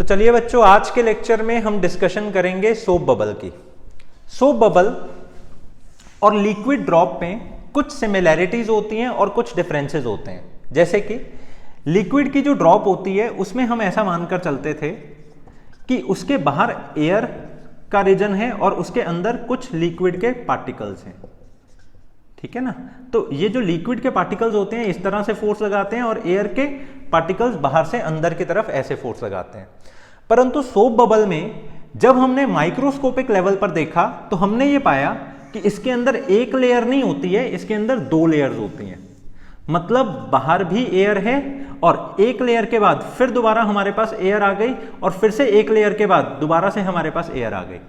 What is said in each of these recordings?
तो चलिए बच्चों, आज के लेक्चर में हम डिस्कशन करेंगे सोप बबल की। सोप बबल और लिक्विड ड्रॉप में कुछ सिमिलैरिटीज होती हैं और कुछ डिफरेंसेस होते हैं। जैसे कि लिक्विड की जो ड्रॉप होती है उसमें हम ऐसा मानकर चलते थे कि उसके बाहर एयर का रीजन है और उसके अंदर कुछ लिक्विड के पार्टिकल्स हैं, ठीक है ना। तो ये जो लिक्विड के पार्टिकल्स होते हैं इस तरह से फोर्स लगाते हैं और एयर के पार्टिकल्स बाहर से अंदर की तरफ ऐसे फोर्स लगाते हैं। परंतु सोप बबल में जब हमने माइक्रोस्कोपिक लेवल पर देखा तो हमने ये पाया कि इसके अंदर एक लेयर नहीं होती है, इसके अंदर दो लेयर्स होती हैं। मतलब बाहर भी एयर है और एक लेयर के बाद फिर दोबारा हमारे पास एयर आ गई और फिर से एक लेयर के बाद दोबारा से हमारे पास एयर आ गई।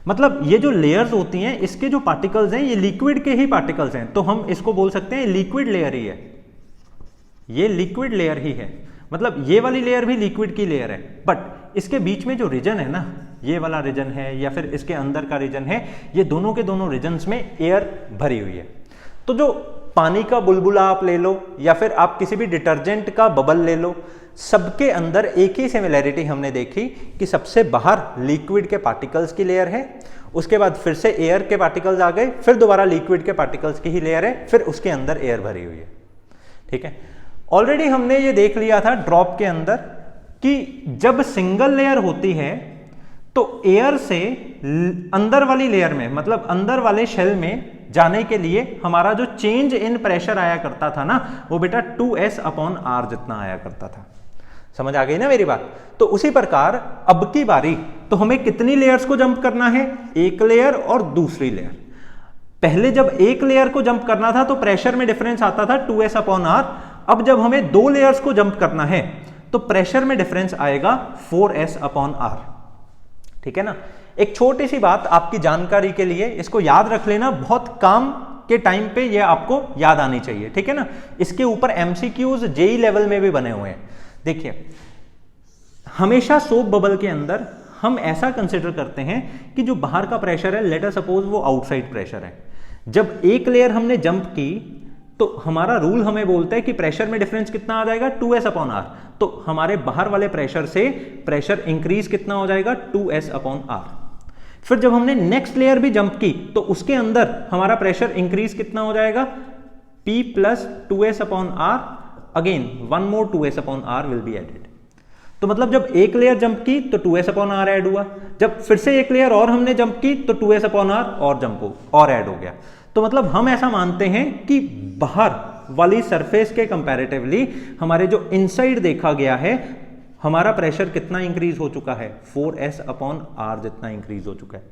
मतलब ये जो लेयर्स होती हैं इसके जो पार्टिकल्स हैं ये लिक्विड के ही पार्टिकल्स हैं, तो हम इसको बोल सकते हैं लिक्विड लेयर ही है, ये लिक्विड लेयर ही है। मतलब ये वाली लेयर भी लिक्विड की लेयर है, बट इसके बीच में जो रीजन है ना, ये वाला रीजन है या फिर इसके अंदर का रीजन है, ये दोनों के दोनों रीजन्स में एयर भरी हुई है। तो जो पानी का बुलबुला आप ले लो या फिर आप किसी भी डिटर्जेंट का बबल ले लो, सबके अंदर एक ही सिमिलैरिटी हमने देखी कि सबसे बाहर लिक्विड के पार्टिकल्स की लेयर है, उसके बाद फिर से एयर के पार्टिकल्स आ गए, फिर दोबारा लिक्विड के पार्टिकल्स की ही लेयर है, फिर उसके अंदर एयर भरी हुई है, ठीक है। ऑलरेडी हमने ये देख लिया था ड्रॉप के अंदर कि जब सिंगल लेयर होती है तो एयर से अंदर वाली लेयर में, मतलब अंदर वाले शेल में जाने के लिए हमारा जो चेंज इन प्रेशर आया करता था ना, वो बेटा 2s/r जितना आया करता था। समझ आ गई ना मेरी बात। तो उसी प्रकार अब की बारी तो हमें कितनी लेयर्स को जंप करना है, एक लेयर और दूसरी लेयर। पहले जब एक लेयर को जंप करना था तो प्रेशर में डिफरेंस आता था 2s/r। अब जब हमें दो लेयर्स को जंप करना है तो प्रेशर में डिफरेंस आएगा 4s/r, ठीक है ना। एक छोटी सी बात आपकी जानकारी के लिए, इसको याद रख लेना, बहुत काम के टाइम पे ये आपको याद आनी चाहिए, ठीक है ना। इसके ऊपर एमसीक्यूज जेई लेवल में भी बने हुए हैं। देखिए, हमेशा सोप बबल के अंदर हम ऐसा कंसिडर करते हैं कि जो बाहर का प्रेशर है, लेट अस सपोज वो आउटसाइड प्रेशर है। जब एक लेयर हमने जंप की तो हमारा रूल हमें बोलता है कि प्रेशर में डिफरेंस कितना आ जाएगा, 2s/r। तो हमारे बाहर वाले प्रेशर से प्रेशर इंक्रीज कितना हो जाएगा, 2s/r। फिर जब हमने नेक्स्ट लेयर भी जंप की तो उसके अंदर हमारा प्रेशर इंक्रीज कितना हो जाएगा, P + 2s/r, again one more 2s/r will be added. तो मतलब जब एक लेयर जंप की तो 2s/r ऐड हुआ, जब फिर से एक लेयर और हमने जंप की तो 2s/r और जंप और ऐड हो गया। तो मतलब हम ऐसा मानते हैं कि बाहर वाली सरफेस के कंपैरेटिवली हमारे जो इनसाइड देखा गया है, हमारा प्रेशर कितना इंक्रीज हो चुका है, 4s/r जितना इंक्रीज हो चुका है।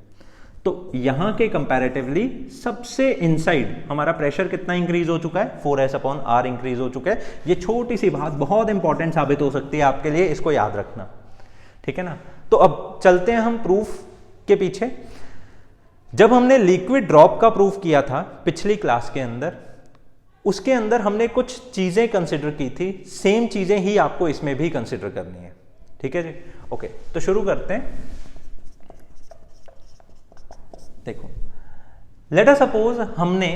तो यहां के कंपैरेटिवली सबसे इनसाइड हमारा प्रेशर कितना इंक्रीज हो चुका है, 4s/r इंक्रीज हो चुका है। ये छोटी सी बात बहुत इंपॉर्टेंट साबित हो सकती है आपके लिए, इसको याद रखना, ठीक है ना। तो अब चलते हैं हम प्रूफ के पीछे। जब हमने लिक्विड ड्रॉप का प्रूफ किया था पिछली क्लास के अंदर, उसके अंदर हमने कुछ चीजें कंसिडर की थी, सेम चीजें ही आपको इसमें भी कंसिडर करनी है, ठीक है जी। ओके, तो शुरू करते हैं। देखो, लेट अस सपोज हमने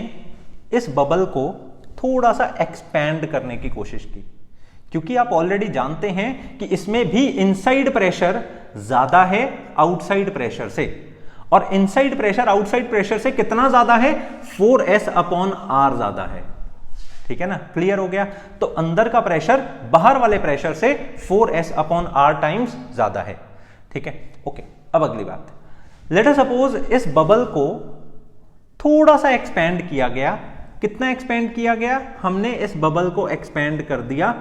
इस बबल को थोड़ा सा एक्सपैंड करने की कोशिश की, क्योंकि आप ऑलरेडी जानते हैं कि इसमें भी इनसाइड प्रेशर ज्यादा है आउटसाइड प्रेशर से, और इनसाइड प्रेशर आउटसाइड प्रेशर से कितना ज्यादा है, 4s/r ज्यादा है, ठीक है ना। क्लियर हो गया। तो अंदर का प्रेशर बाहर वाले प्रेशर से 4s/r टाइम्स ज्यादा है, ठीक है। ओके, अब अगली बात, लेट अस सपोज इस बबल को थोड़ा सा एक्सपैंड किया गया। कितना एक्सपैंड किया गया, हमने इस बबल को एक्सपैंड कर दिया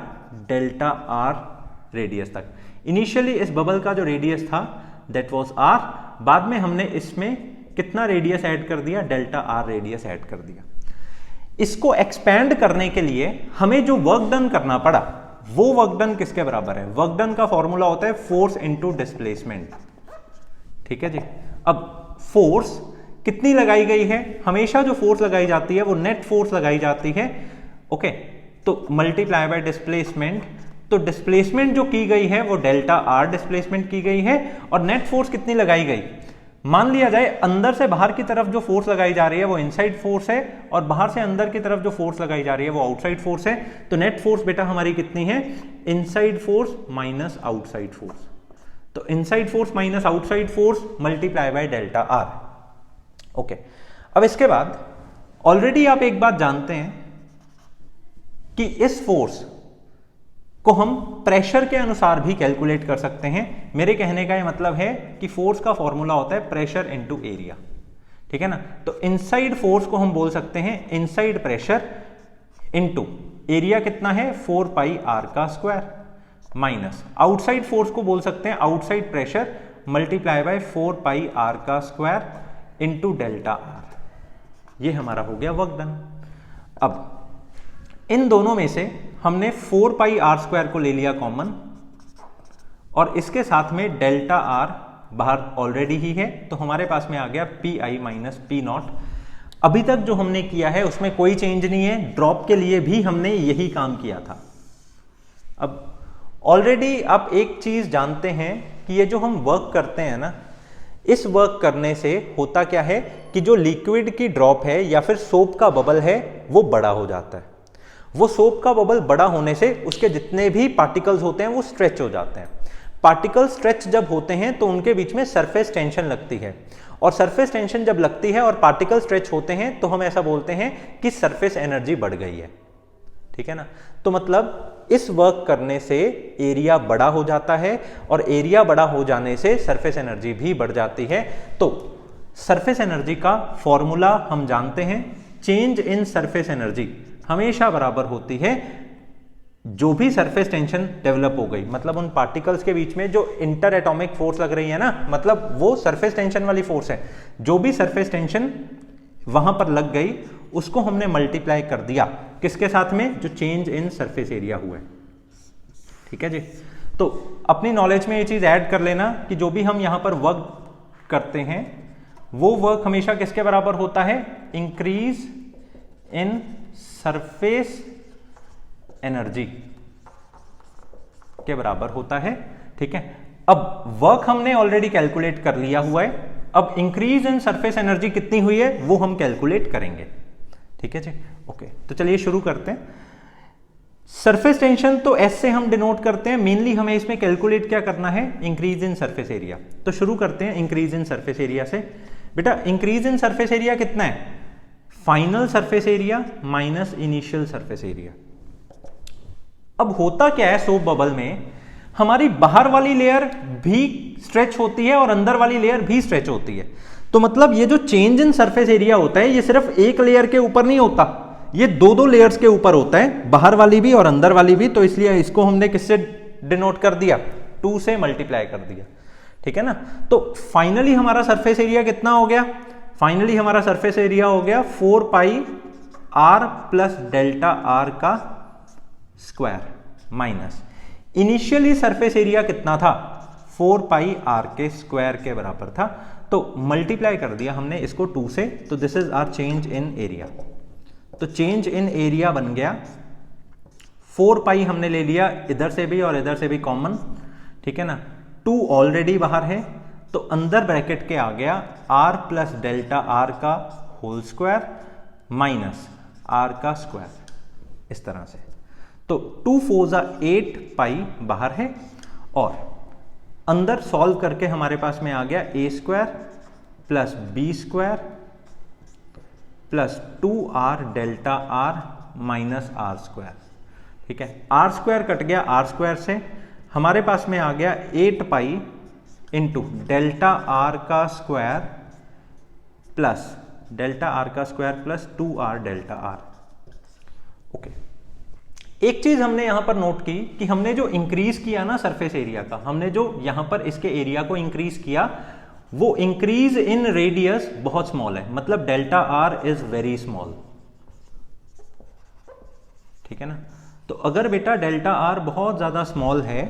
Δr रेडियस तक। इनिशियली इस बबल का जो रेडियस था दैट वाज r, बाद में हमने इसमें कितना रेडियस ऐड कर दिया, Δr रेडियस ऐड कर दिया। इसको एक्सपैंड करने के लिए हमें जो वर्क डन करना पड़ा, वो वर्क डन किसके बराबर है, वर्क डन का फॉर्मूला होता है फोर्स इनटू डिस्प्लेसमेंट, ठीक है जी। अब फोर्स कितनी लगाई गई है, हमेशा जो फोर्स लगाई जाती है वो नेट फोर्स लगाई जाती है, ओके। तो मल्टीप्लाई बाय डिस्प्लेसमेंट, तो डिस्प्लेसमेंट जो की गई है वो Δr डिस्प्लेसमेंट की गई है, और नेट फोर्स कितनी लगाई गई, मान लिया जाए अंदर से बाहर की तरफ जो फोर्स लगाई जा रही है वो इनसाइड फोर्स है, और बाहर से अंदर की तरफ जो फोर्स लगाई जा रही है वो आउटसाइड फोर्स है। तो नेट फोर्स बेटा हमारी कितनी है, inside force minus outside force. तो inside force minus outside force multiply by delta R. Okay, अब इसके बाद ऑलरेडी आप एक बात जानते हैं कि इस फोर्स को हम प्रेशर के अनुसार भी कैलकुलेट कर सकते हैं। मेरे कहने का ये मतलब है कि फोर्स का फॉर्मूला होता है प्रेशर इनटू एरिया, ठीक है ना। तो इनसाइड फोर्स को हम बोल सकते हैं इनसाइड प्रेशर इनटू एरिया कितना है 4 पाई आर का स्क्वायर, माइनस आउटसाइड फोर्स को बोल सकते हैं outside pressure multiply by 4 pi r का स्क्वायर इनटू डेल्टा आर। ये हमारा हो गया वर्क डन। अब इन दोनों में से हमने 4 पाई आर स्क्वायर को ले लिया कॉमन, और इसके साथ में डेल्टा आर बाहर ऑलरेडी ही है, तो हमारे पास में आ गया P I minus P not. अभी तक जो हमने किया है उसमें कोई चेंज नहीं है, ड्रॉप के लिए भी हमने यही काम किया था। अब ऑलरेडी आप एक चीज जानते हैं कि ये जो हम वर्क करते हैं ना, इस वर्क करने से होता क्या है कि जो लिक्विड की ड्रॉप है या फिर सोप का बबल है वो बड़ा हो जाता है। वो सोप का बबल बड़ा होने से उसके जितने भी पार्टिकल्स होते हैं वो स्ट्रेच हो जाते हैं। पार्टिकल स्ट्रेच जब होते हैं तो उनके बीच में सरफेस टेंशन लगती है, और सरफेस टेंशन जब लगती है और पार्टिकल स्ट्रेच होते हैं तो हम ऐसा बोलते हैं कि सरफेस एनर्जी बढ़ गई है, ठीक है ना। तो मतलब इस वर्क करने से एरिया बड़ा हो जाता है, और एरिया बड़ा हो जाने से सरफेस एनर्जी भी बढ़ जाती है। तो सरफेस एनर्जी का फॉर्मूला हम जानते हैं, चेंज इन सरफेस एनर्जी हमेशा बराबर होती है जो भी सरफेस टेंशन डेवलप हो गई, मतलब उन पार्टिकल्स के बीच में जो इंटर एटॉमिक फोर्स लग रही है ना, मतलब वो सरफेस टेंशन वाली फोर्स है। जो भी सरफेस टेंशन वहां पर लग गई उसको हमने मल्टीप्लाई कर दिया किसके साथ में, जो चेंज इन सरफेस एरिया हुआ है, ठीक है जी। तो अपनी नॉलेज में ये चीज ऐड कर लेना कि जो भी हम यहां पर वर्क करते हैं वो वर्क हमेशा किसके बराबर होता है, इंक्रीज इन सरफेस एनर्जी के बराबर होता है, ठीक है। अब वर्क हमने ऑलरेडी कैलकुलेट कर लिया हुआ है, अब इंक्रीज इन सरफेस एनर्जी कितनी हुई है वो हम कैलकुलेट करेंगे, ठीक है जी। ओके, तो चलिए शुरू करते हैं। सरफेस टेंशन तो एस से हम डिनोट करते हैं, मेनली हमें इसमें कैलकुलेट क्या करना है, इंक्रीज इन सरफेस एरिया। तो शुरू करते हैं इंक्रीज इन सरफेस एरिया से। बेटा इंक्रीज इन सरफेस एरिया कितना है, final surface area minus initial surface area. अब होता क्या है, सोप बबल में हमारी बाहर वाली लेयर भी स्ट्रेच होती है और अंदर वाली लेयर भी स्ट्रेच होती है। तो मतलब ये जो चेंज इन सरफेस एरिया होता है ये सिर्फ एक लेयर के ऊपर नहीं होता, ये दो दो लेयर्स के ऊपर होता है, बाहर वाली भी और अंदर वाली भी। तो इसलिए इसको हमने किससे डिनोट कर दिया, 2 से मल्टीप्लाई कर दिया, ठीक है ना। तो फाइनली हमारा सरफेस एरिया कितना हो गया, फाइनली हमारा सरफेस एरिया हो गया 4 pi are plus delta R का square minus initially surface area कितना था, 4 पाई आर के स्क्वायर के बराबर था। तो मल्टीप्लाई कर दिया हमने इसको 2 से, तो this is our change in area. तो चेंज इन एरिया बन गया 4 पाई हमने ले लिया इधर से भी और इधर से भी कॉमन, ठीक है ना। 2 ऑलरेडी बाहर है तो अंदर ब्रैकेट के आ गया आर प्लस डेल्टा आर का होल स्क्वायर माइनस आर का स्क्वायर, इस तरह से। तो 2 4 8 पाई बाहर है, और अंदर सॉल्व करके हमारे पास में आ गया A square plus B square plus 2r delta R minus R square, ठीक है। आर स्क्वायर कट गया आर स्क्वायर से, हमारे पास में आ गया 8 पाई इंटू डेल्टा आर का स्क्वायर प्लस डेल्टा आर का square plus 2r delta R. Okay, एक चीज हमने यहां पर नोट की कि हमने जो इंक्रीज किया ना सरफेस एरिया का, हमने जो यहां पर इसके एरिया को इंक्रीज किया वो इंक्रीज इन रेडियस बहुत स्मॉल है, मतलब delta R is very small, ठीक है ना। तो अगर बेटा डेल्टा आर बहुत ज्यादा स्मॉल है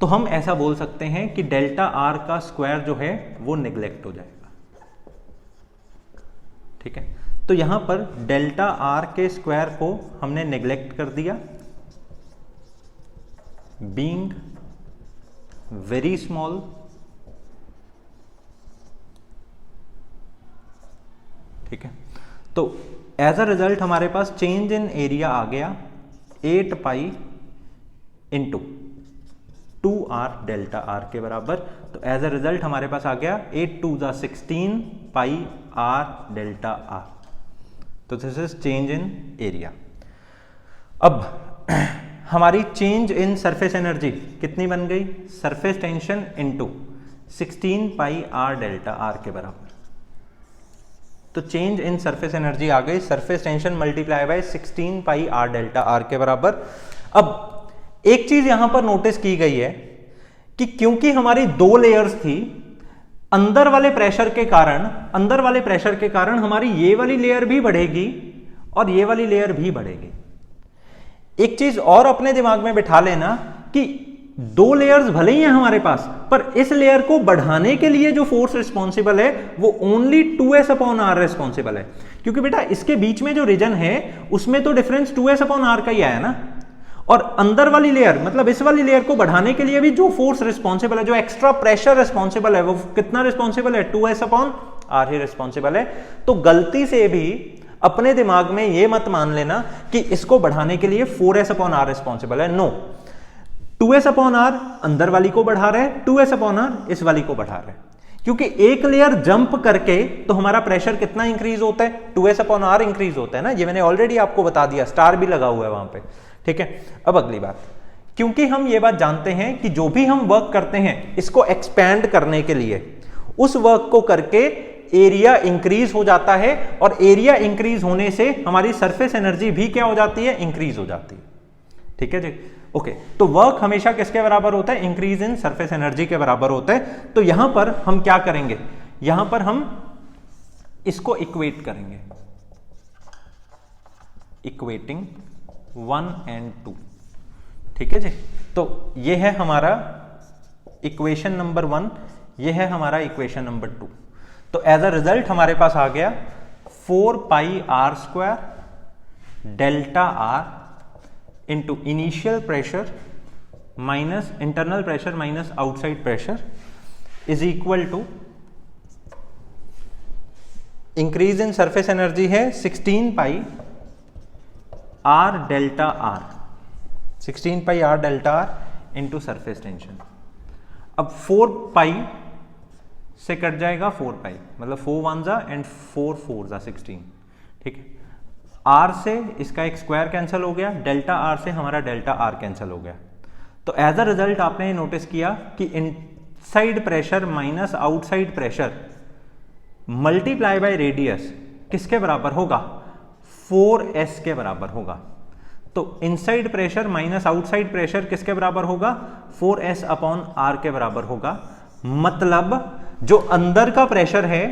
तो हम ऐसा बोल सकते हैं कि डेल्टा आर का स्क्वायर जो है वो निगलेक्ट हो जाएगा, ठीक है। तो यहां पर डेल्टा आर के स्क्वायर को हमने नेग्लेक्ट कर दिया, बीइंग वेरी स्मॉल, ठीक है। तो एज अ रिजल्ट हमारे पास चेंज इन एरिया आ गया 8 pi into 2r delta are के बराबर। तो एज अ रिजल्ट हमारे पास आ गया 8 2 16 पाई r डेल्टा आर। तो this is change in area. अब हमारी चेंज इन सरफेस एनर्जी कितनी बन गई? Surface tension into 16 pi r delta R के बराबर। तो चेंज इन सरफेस एनर्जी आ गई surface tension multiply by 16 pi r delta R के बराबर। अब एक चीज यहां पर नोटिस की गई है कि क्योंकि हमारी दो लेयर्स थी, अंदर वाले प्रेशर के कारण हमारी ये वाली लेयर भी बढ़ेगी और ये वाली लेयर भी बढ़ेगी। एक चीज और अपने दिमाग में बिठा लेना कि दो लेयर्स भले ही हैं हमारे पास, पर इस लेयर को बढ़ाने के लिए जो फोर्स रिस्पॉन्सिबल है वो only 2s upon are responsible है। क्योंकि बेटा इसके बीच में जो रीजन है उसमें तो डिफरेंस 2s अपॉन आर का ही आया ना, और अंदर वाली लेयर मतलब इस वाली लेयर को बढ़ाने के लिए भी जो फोर्स रिस्पॉन्सिबल है, जो एक्स्ट्रा प्रेशर रिस्पॉन्सिबल है, वो कितना रिस्पॉन्सिबल है? 2s upon are he responsible है। तो गलती से भी अपने दिमाग में ये मत मान लेना कि इसको बढ़ाने के लिए 4s अपॉन आर रिस्पॉन्सिबल है। नो, 2s अपॉन आर अंदर वाली को बढ़ा रहे हैं, 2s अपॉन आर इस वाली को बढ़ा रहे हैं। क्योंकि एक लेयर जंप करके तो हमारा प्रेशर कितना इंक्रीज होता है? 2s अपॉन आर इंक्रीज होता है ना, ये मैंने ऑलरेडी आपको बता दिया, स्टार भी लगा हुआ है वहां पे। ठीक है, अब अगली बात, क्योंकि हम ये बात जानते हैं कि जो भी हम वर्क करते हैं इसको एक्सपैंड करने के लिए, उस वर्क को करके एरिया इंक्रीज हो जाता है, और एरिया इंक्रीज होने से हमारी सरफेस एनर्जी भी क्या हो जाती है? इंक्रीज हो जाती है। ठीक है जी, ओके। तो वर्क हमेशा किसके बराबर होता है? इंक्रीज इन सरफेस एनर्जी के बराबर होता है। तो यहां पर हम क्या करेंगे? यहां पर हम इसको इक्वेट करेंगे, इक्वेटिंग 1 and 2। ठीक है जी, तो ये है हमारा इक्वेशन नंबर 1, ये है हमारा इक्वेशन नंबर 2। तो एज अ रिजल्ट हमारे पास आ गया 4 pi r square delta r into initial pressure minus internal pressure minus outside pressure is equal to increase in surface energy है 16 pi r delta r, 16 pi r delta r into surface tension. अब 4 पाई से cut जाएगा 4 पाई, मतलब 4 1 जा and 4 4 जा 16। ठीक है, r से इसका एक स्क्वायर कैंसिल हो गया, डेल्टा r से हमारा डेल्टा r कैंसिल हो गया। तो एज अ रिजल्ट आपने नोटिस किया कि inside pressure minus outside pressure multiply by radius किसके बराबर होगा? 4s के बराबर होगा। तो inside pressure minus outside pressure किसके बराबर होगा? 4s अपॉन r के बराबर होगा। मतलब जो अंदर का प्रेशर है,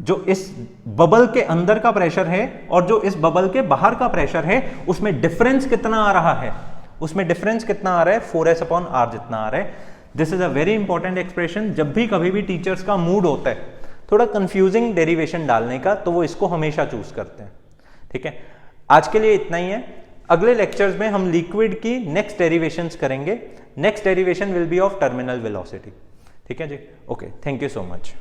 जो इस बबल के अंदर का प्रेशर है और जो इस बबल के बाहर का प्रेशर है, उसमें डिफरेंस कितना आ रहा है? उसमें डिफरेंस कितना आ रहा है? 4s अपॉन r जितना आ रहा है। This is a very important expression. जब भी कभी भी टीचर्स का मूड होता है थोड़ा कंफ्यूजिंग डेरिवेशन डालने का, तो वो इसको हमेशा चूज करते हैं। ठीक है, आज के लिए इतना ही है। अगले लेक्चर्स में हम लिक्विड की नेक्स्ट डेरिवेशंस करेंगे। Next derivation will be of terminal velocity. ठीक है जी, okay, thank you so much.